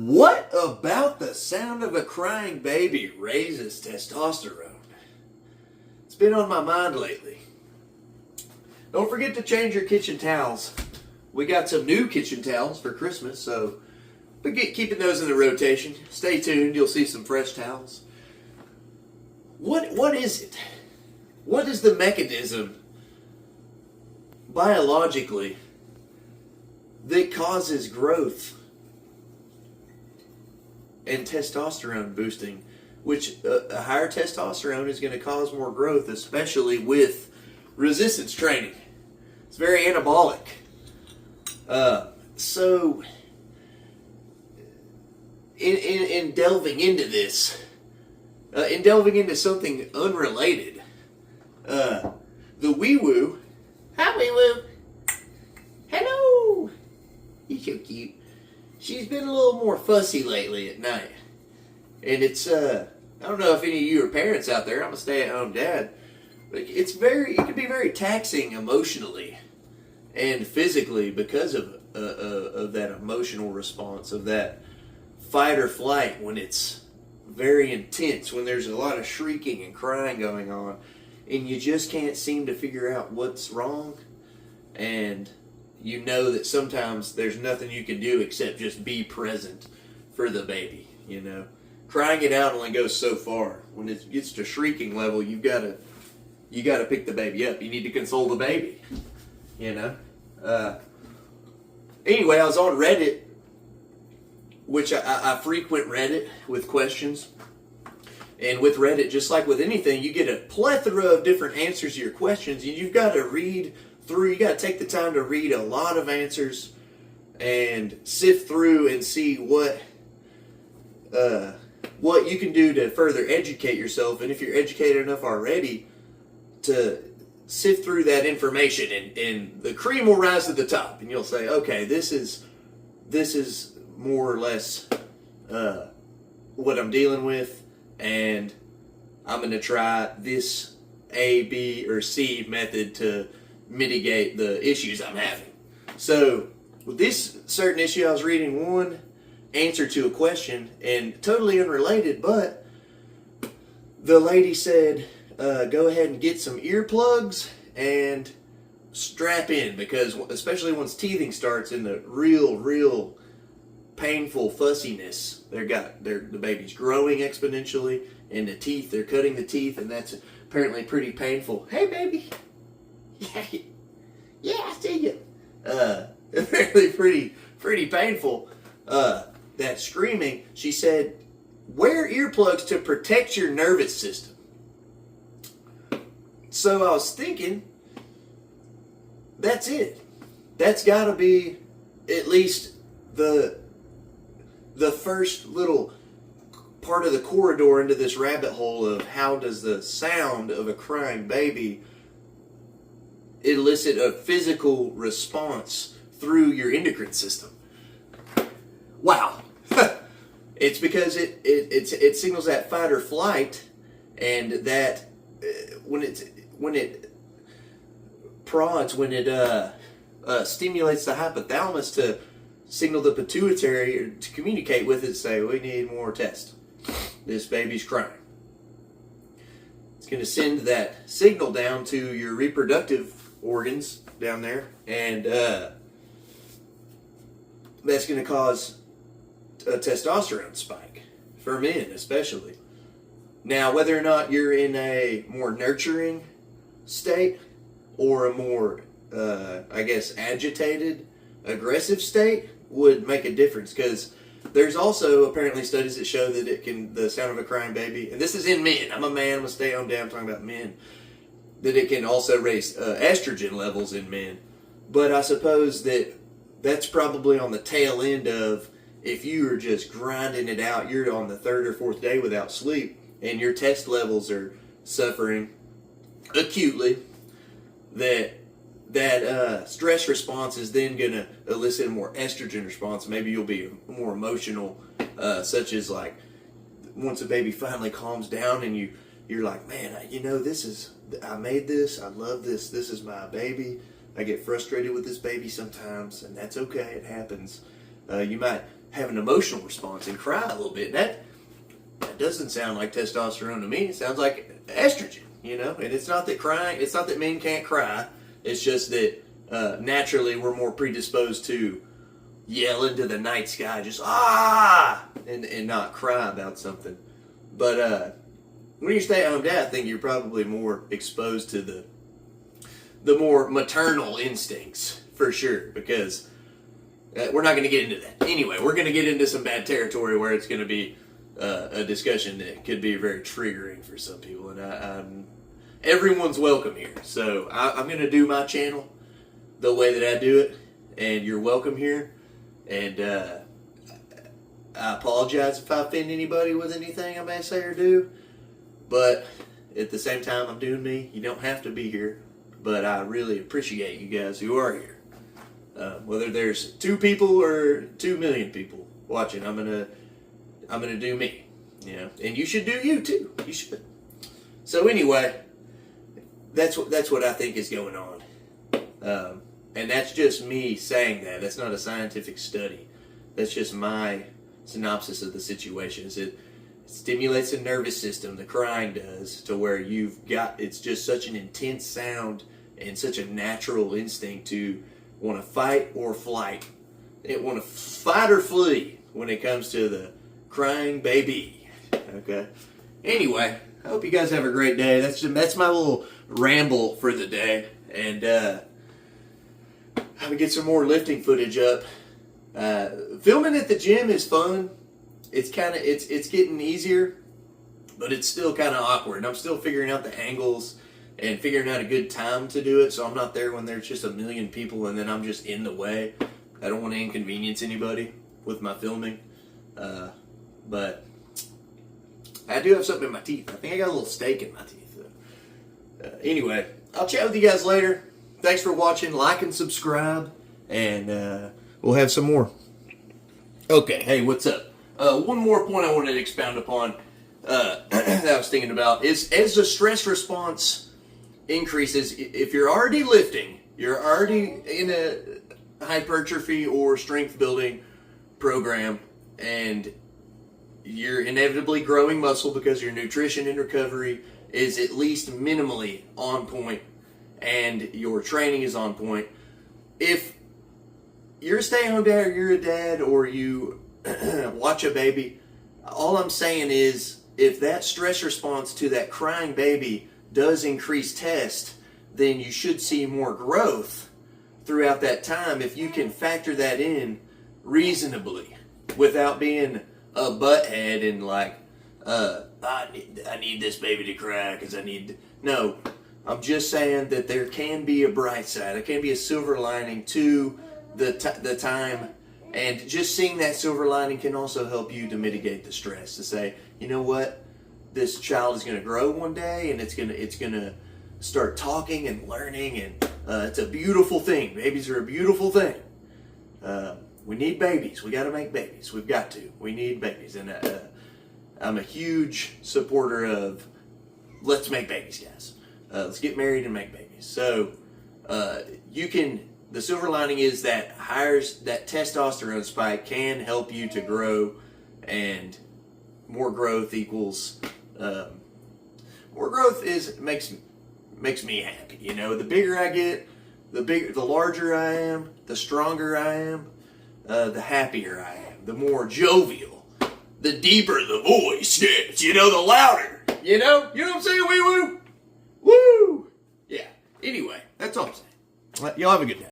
What about the sound of a crying baby raises testosterone? It's been on my mind lately. Don't forget to change your kitchen towels. We got some new kitchen towels for Christmas, so keeping those in the rotation. Stay tuned, you'll see some fresh towels. What is it? What is the mechanism biologically that causes growth and testosterone boosting, which a higher testosterone is going to cause more growth, especially with resistance training. It's very anabolic. So in delving into this, in delving into something unrelated, the wee woo. Hi, wee woo. Hello. You're so cute. She's been a little more fussy lately at night. And it's, I don't know if any of you are parents out there. I'm a stay-at-home dad. But it can be very taxing emotionally and physically because of that emotional response, of that fight or flight when it's very intense, when there's a lot of shrieking and crying going on, and you just can't seem to figure out what's wrong. And you know that sometimes there's nothing you can do except just be present for the baby, you know. Crying it out only goes so far. When it gets to shrieking level, you gotta pick the baby up. You need to console the baby, you know. Anyway, I was on Reddit, which I frequent Reddit with questions. And with Reddit, just like with anything, you get a plethora of different answers to your questions, and you've got to read through. You got to take the time to read a lot of answers and sift through and see what you can do to further educate yourself. And if you're educated enough already to sift through that information, and the cream will rise to the top, and you'll say, okay, this is more or less what I'm dealing with, and I'm going to try this A, B, or C method to mitigate the issues I'm having. So with this certain issue, I was reading one answer to a question, and totally unrelated, but the lady said, go ahead and get some earplugs and strap in, because especially once teething starts in the real painful fussiness, the baby's growing exponentially, and the teeth, they're cutting the teeth, and that's apparently pretty painful. Hey, baby. Yeah, I see you. Apparently pretty painful. That screaming. She said, wear earplugs to protect your nervous system. So I was thinking, that's it. That's got to be at least the first little part of the corridor into this rabbit hole of how does the sound of a crying baby elicit a physical response through your endocrine system. Wow. It's because it signals that fight or flight, and that when it prods, when it stimulates the hypothalamus to signal the pituitary to communicate with it, say, we need more test. This baby's crying. It's going to send that signal down to your reproductive organs down there, and that's going to cause a testosterone spike for men especially. Now, whether or not you're in a more nurturing state or a more, agitated, aggressive state would make a difference, because there's also apparently studies that show that the sound of a crying baby, and this is in men. I'm a man, I'm a stay-at-home dad, I'm talking about men, that it can also raise estrogen levels in men. But I suppose that's probably on the tail end of, if you are just grinding it out, you're on the third or fourth day without sleep, and your test levels are suffering, acutely, that stress response is then going to elicit a more estrogen response. Maybe you'll be more emotional, such as like once a baby finally calms down and you're like, man, I made this, I love this, this is my baby. I get frustrated with this baby sometimes, and that's okay, it happens. You might have an emotional response and cry a little bit. That doesn't sound like testosterone to me. It sounds like estrogen, And it's not that men can't cry. It's just that naturally we're more predisposed to yell into the night sky, just and not cry about something. But when you stay at home dad, I think you're probably more exposed to the more maternal instincts for sure, because we're not going to get into that. Anyway, we're going to get into some bad territory where it's going to be a discussion that could be very triggering for some people, and everyone's welcome here. So I'm going to do my channel the way that I do it, and you're welcome here. And I apologize if I offend anybody with anything I may say or do, but at the same time, I'm doing me. You don't have to be here, but I really appreciate you guys who are here. Whether there's 2 people or 2 million people watching, I'm gonna do me, and you should do you too. You should. So anyway, that's what I think is going on, and that's just me saying that. That's not a scientific study. That's just my synopsis of the situation. It stimulates the nervous system. The crying does, to where it's just such an intense sound and such a natural instinct to want to fight or flight. It want to fight or flee when it comes to the crying baby. Okay. Anyway, I hope you guys have a great day. That's my little ramble for the day, and I'm gonna get some more lifting footage up. Filming at the gym is fun. It's getting easier, but it's still kind of awkward. I'm still figuring out the angles and figuring out a good time to do it, so I'm not there when there's just a million people and then I'm just in the way. I don't want to inconvenience anybody with my filming, but I do have something in my teeth. I think I got a little steak in my teeth. Anyway, I'll chat with you guys later. Thanks for watching. Like and subscribe, and we'll have some more. Okay, hey, what's up? One more point I wanted to expound upon that I was thinking about is, as the stress response increases, if you're already lifting, you're already in a hypertrophy or strength building program, and you're inevitably growing muscle because your nutrition and recovery is at least minimally on point, and your training is on point. If you're a stay-at-home dad, or you're a dad, or you watch a baby, all I'm saying is, if that stress response to that crying baby does increase test, then you should see more growth throughout that time if you can factor that in reasonably without being a butthead and like, I need this baby to cry because I need... No, I'm just saying that there can be a bright side. There can be a silver lining to the time, and just seeing that silver lining can also help you to mitigate the stress, to say, you know what, this child is going to grow one day, and it's going to start talking and learning, and it's a beautiful thing. Babies are a beautiful thing. We need babies. We got to make babies. We've got to. We need babies, and I'm a huge supporter of let's make babies, guys. Let's get married and make babies. So the silver lining is that that testosterone spike can help you to grow, and more growth equals more growth makes me happy. The bigger I get, the larger I am, the stronger I am, the happier I am, the more jovial, the deeper the voice gets, the louder, you know what I'm saying, wee woo, woo, yeah. Anyway, that's all I'm saying. Y'all have a good day.